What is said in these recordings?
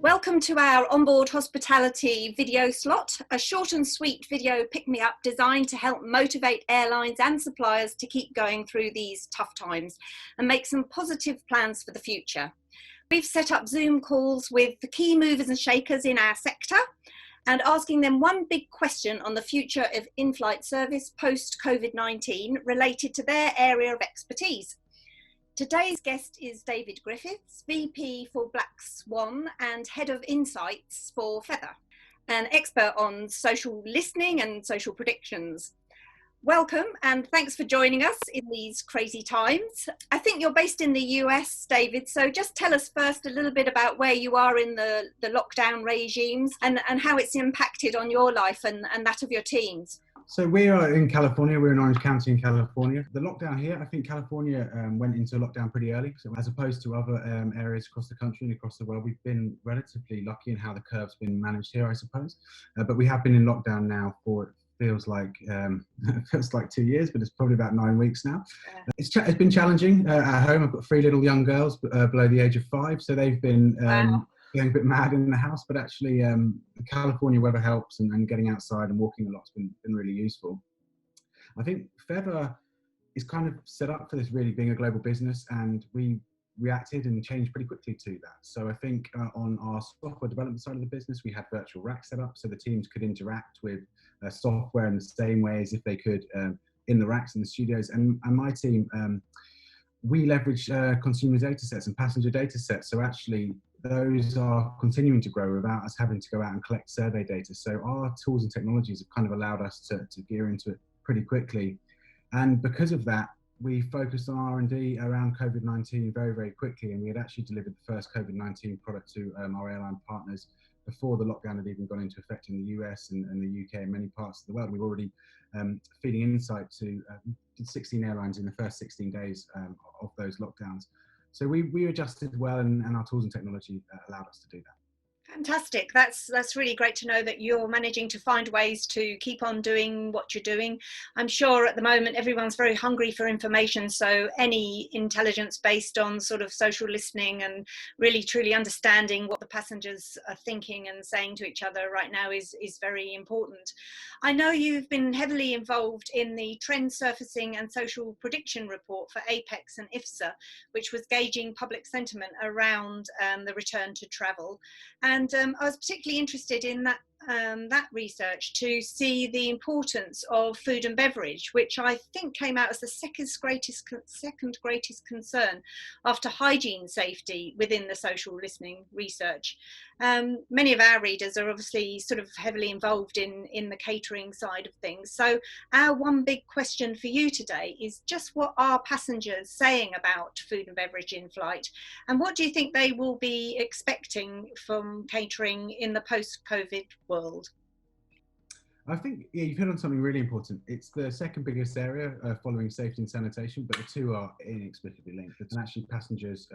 Welcome to our Onboard Hospitality video slot, a short and sweet video pick-me-up designed to help motivate airlines and suppliers to keep going through these tough times and make some positive plans for the future. We've set up Zoom calls with the key movers and shakers in our sector and asking them one big question on the future of in-flight service post-COVID-19 related to their area of expertise. Today's guest is David Griffiths, VP for Black Swan and Head of Insights for Feather, an expert on social listening and social predictions. Welcome and thanks for joining us in these crazy times. I think you're based in the US, David, so just tell us first a little bit about where you are in the lockdown regimes and how it's impacted on your life and that of your teams. So we are in California, we're in Orange County in California. The lockdown here, I think California went into lockdown pretty early, so as opposed to other areas across the country and across the world, we've been relatively lucky in how the curve's been managed here, I suppose. But we have been in lockdown now for, it feels like 2 years, but it's probably about 9 weeks now. It's been challenging at home. I've got 3 little young girls below the age of 5, so they've been going a bit mad in the house, but actually the California weather helps and getting outside and walking a lot's been really useful. I think Feather is kind of set up for this really being a global business, and we reacted and changed pretty quickly to that. So I think on our software development side of the business, we had virtual racks set up so the teams could interact with software in the same way as if they could in the racks in the studios. And my team, we leverage consumer data sets and passenger data sets. So actually those are continuing to grow without us having to go out and collect survey data. So our tools and technologies have kind of allowed us to gear into it pretty quickly. And because of that, we focused on R&D around COVID-19 very, very quickly. And we had actually delivered the first COVID-19 product to our airline partners before the lockdown had even gone into effect in the US and the UK and many parts of the world. We've already feeding insight to 16 airlines in the first 16 days of those lockdowns. So we adjusted well, and our tools and technology allowed us to do that. Fantastic. That's really great to know that you're managing to find ways to keep on doing what you're doing. I'm sure at the moment everyone's very hungry for information, so any intelligence based on sort of social listening and really truly understanding what the passengers are thinking and saying to each other right now is very important. I know you've been heavily involved in the trend surfacing and social prediction report for Apex and IFSA, which was gauging public sentiment around the return to travel. And I was particularly interested in that research to see the importance of food and beverage, which I think came out as the second greatest concern after hygiene safety within the social listening research. Many of our readers are obviously sort of heavily involved in the catering side of things. So our one big question for you today is just what are passengers saying about food and beverage in flight? And what do you think they will be expecting from catering in the post-COVID world? I think you've hit on something really important. It's the second biggest area following safety and sanitation, but the two are inexplicably linked. And actually passengers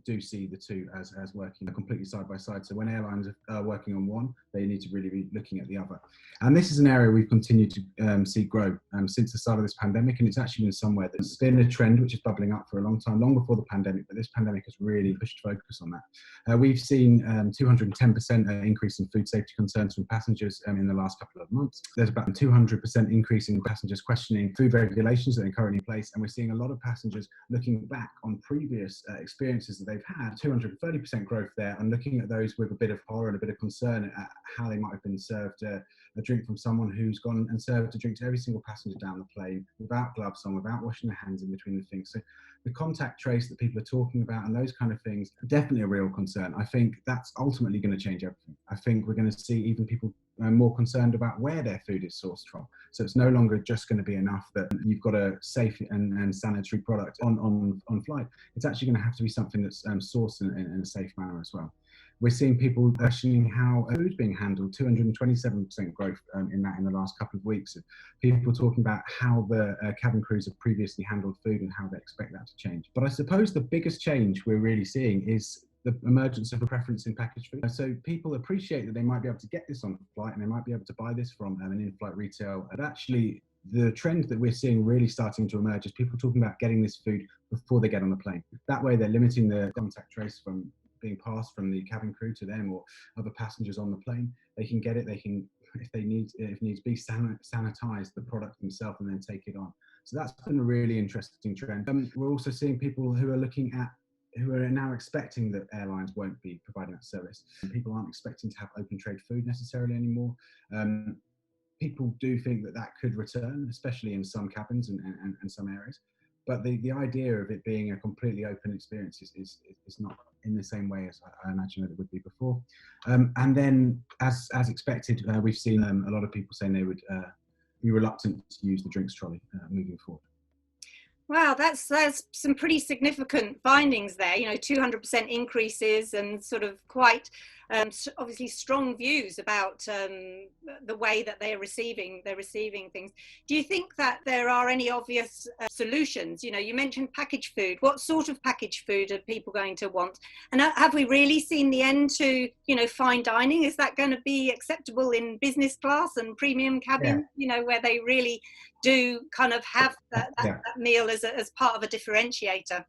do see the two as working completely side by side. So when airlines are working on one, they need to really be looking at the other. And this is an area we've continued to see grow since the start of this pandemic. And it's actually been somewhere that's been a trend which is bubbling up for a long time, long before the pandemic, but this pandemic has really pushed focus on that. We've seen 210% increase in food safety concerns from passengers in the last couple of months. There's about a 200% increase in passengers questioning food regulations that are currently in place, and we're seeing a lot of passengers looking back on previous experiences that they've had. 230% growth there, and looking at those with a bit of horror and a bit of concern at how they might have been served a drink from someone who's gone and served a drink to every single passenger down the plane without gloves on, without washing their hands in between the things. So the contact trace that people are talking about and those kind of things are definitely a real concern. I think that's ultimately going to change everything. I think we're going to see even people more concerned about where their food is sourced from. So it's no longer just going to be enough that you've got a safe and sanitary product on flight. It's actually going to have to be something that's sourced in a safe manner as well. We're seeing people questioning how food's being handled, 227% growth in the last couple of weeks. People talking about how the cabin crews have previously handled food and how they expect that to change. But I suppose the biggest change we're really seeing is the emergence of a preference in packaged food. So people appreciate that they might be able to get this on flight and they might be able to buy this from an in-flight retail. And actually, the trend that we're seeing really starting to emerge is people talking about getting this food before they get on the plane. That way, they're limiting the contact trace from being passed from the cabin crew to them or other passengers on the plane. They can get it. They can, if needs be, sanitize the product themselves and then take it on. So that's been a really interesting trend. We're also seeing people who are now expecting that airlines won't be providing that service. People aren't expecting to have open trade food necessarily anymore. People do think that that could return, especially in some cabins and some areas. But the idea of it being a completely open experience is not in the same way as I imagine that it would be before. And then, as expected, we've seen a lot of people saying they would be reluctant to use the drinks trolley moving forward. Wow, that's some pretty significant findings there. 200% increases and sort of quite obviously strong views about the way that they're receiving things. Do you think that there are any obvious solutions? You mentioned packaged food. What sort of packaged food are people going to want? And have we really seen the end to fine dining? Is that going to be acceptable in business class and premium cabin? Yeah. Where they really do kind of have that meal as part of a differentiator.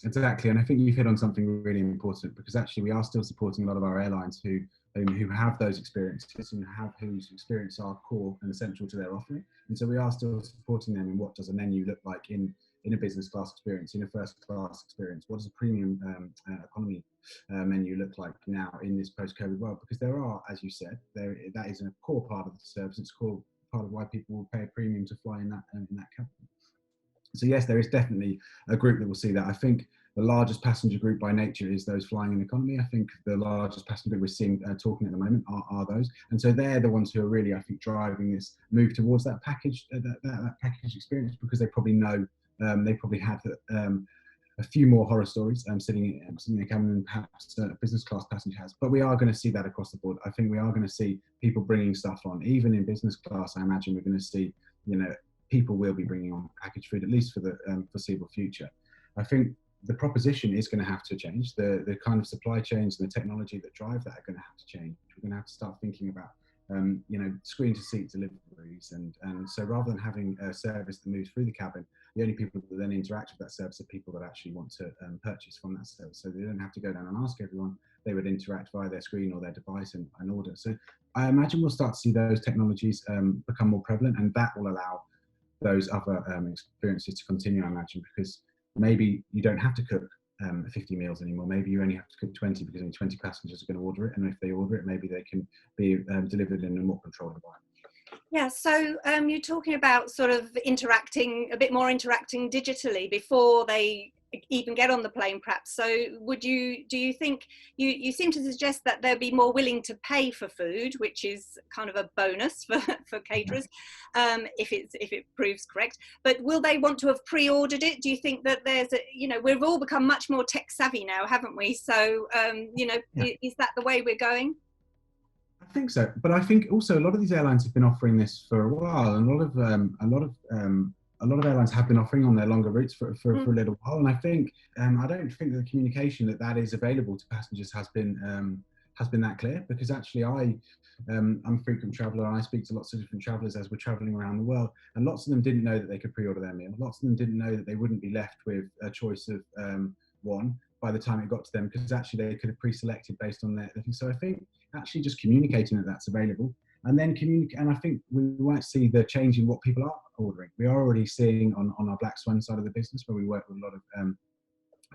Exactly, and I think you've hit on something really important, because actually we are still supporting a lot of our airlines who have those experiences and whose experience are core and essential to their offering, and so we are still supporting them in what does a menu look like in a business class experience, in a first class experience. What does a premium economy menu look like now in this post-COVID world? Because there are, as you said, that is a core part of the service. It's a core part of why people will pay a premium to fly in that cabin. So yes, there is definitely a group that will see that. I think the largest passenger group by nature is those flying in economy. I think the largest passenger group we're seeing talking at the moment are those, and so they're the ones who are really, I think, driving this move towards that package experience, because they probably know they probably had a few more horror stories sitting in a cabin than perhaps a business class passenger has. But we are going to see that across the board. I think we are going to see people bringing stuff on, even in business class. I imagine we're going to see, people will be bringing on packaged food, at least for the foreseeable future. I think the proposition is going to have to change. The kind of supply chains and the technology that drive that are going to have to change. We're going to have to start thinking about, screen to seat deliveries, and so rather than having a service that moves through the cabin, the only people that then interact with that service are people that actually want to purchase from that service. So they don't have to go down and ask everyone. They would interact via their screen or their device and order. So I imagine we'll start to see those technologies become more prevalent, and that will allow those other experiences to continue, I imagine, because maybe you don't have to cook 50 meals anymore. Maybe you only have to cook 20 because only 20 passengers are going to order it, and if they order it, maybe they can be delivered in a more controlled environment. Yeah, so you're talking about sort of interacting digitally before they even get on the plane, perhaps. So do you think, you seem to suggest that they'll be more willing to pay for food, which is kind of a bonus for caterers, if it proves correct, but will they want to have pre-ordered it? Do you think that we've all become much more tech savvy now, haven't we? So is that the way we're going? I think so, but I think also a lot of these airlines have been offering this for a while, and a lot of airlines have been offering on their longer routes for a little while. And I think I don't think that the communication that is available to passengers has been that clear, because actually I'm a frequent traveller and I speak to lots of different travellers as we're travelling around the world, and lots of them didn't know that they could pre-order their meal. Lots of them didn't know that they wouldn't be left with a choice of one by the time it got to them, because actually they could have pre-selected based on their thing. So I think actually just communicating that that's available, and then and I think we might see the change in what people are ordering. We are already seeing on our Black Swan side of the business, where we work with a lot of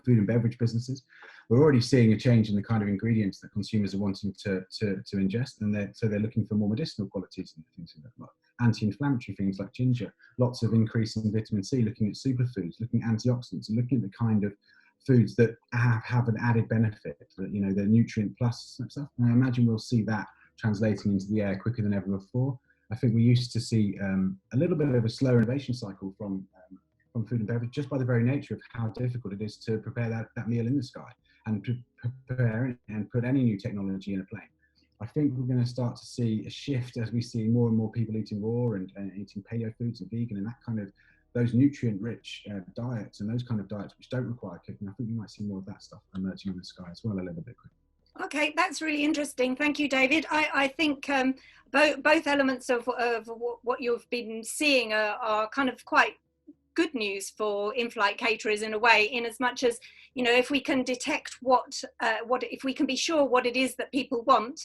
food and beverage businesses, we're already seeing a change in the kind of ingredients that consumers are wanting to ingest, and they're looking for more medicinal qualities and things like anti-inflammatory things like ginger, lots of increase in vitamin C, looking at superfoods, looking at antioxidants, and looking at the kind of foods that have an added benefit, the nutrient plus stuff. And I imagine we'll see that translating into the air quicker than ever before. I think we used to see a little bit of a slower innovation cycle from food and beverage, just by the very nature of how difficult it is to prepare that meal in the sky and to prepare and put any new technology in a plane. I think we're going to start to see a shift as we see more and more people eating raw and eating paleo foods and vegan and that kind of those nutrient-rich diets, and those kind of diets which don't require cooking. I think we might see more of that stuff emerging in the sky as well a little bit quicker. Okay, that's really interesting. Thank you, David. I think both elements of what you've been seeing are kind of quite good news for in-flight caterers in a way, in as much as, you know, if we can detect what if we can be sure what it is that people want,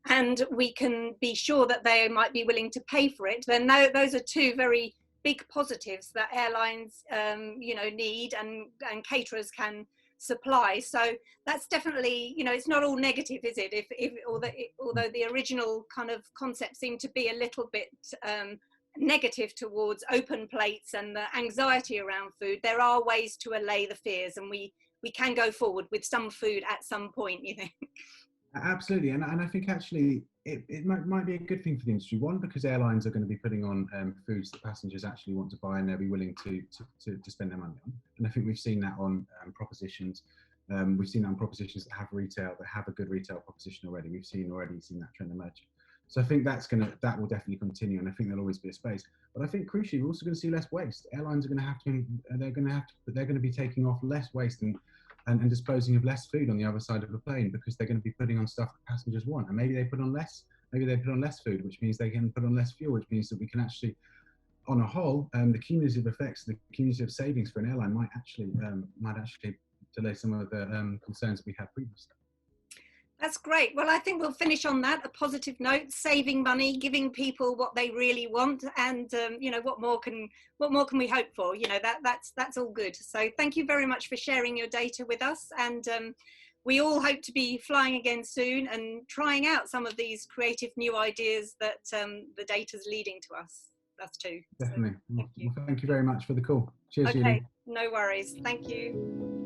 and we can be sure that they might be willing to pay for it, then those are two very big positives that airlines, you know, need, and caterers can supply. So that's definitely, you know, it's not all negative, is it? Although the original kind of concept seemed to be a little bit negative towards open plates and the anxiety around food, there are ways to allay the fears, and we can go forward with some food at some point, you think? Absolutely, and I think actually it might be a good thing for the industry. One, because airlines are going to be putting on foods that passengers actually want to buy, and they'll be willing to spend their money on. And I think we've seen that on propositions. We've seen that on propositions that have a good retail proposition already. We've seen that trend emerge. So I think that will definitely continue, and I think there'll always be a space. But I think crucially, we're also going to see less waste. Airlines are going to be taking off less waste and disposing of less food on the other side of the plane, because they're going to be putting on stuff that passengers want. And maybe they put on less food, which means they can put on less fuel, which means that we can actually, on a whole, the cumulative effects, the cumulative savings for an airline might actually delay some of the concerns that we had previously. That's great. Well, I think we'll finish on that, a positive note, saving money, giving people what they really want, and you know, what more can we hope for? You know, that's all good. So thank you very much for sharing your data with us, and we all hope to be flying again soon and trying out some of these creative new ideas that the data's leading to us too. Definitely. So, thank you. Well, thank you very much for the call. Cheers, Okay, Julie. no worries. Thank you.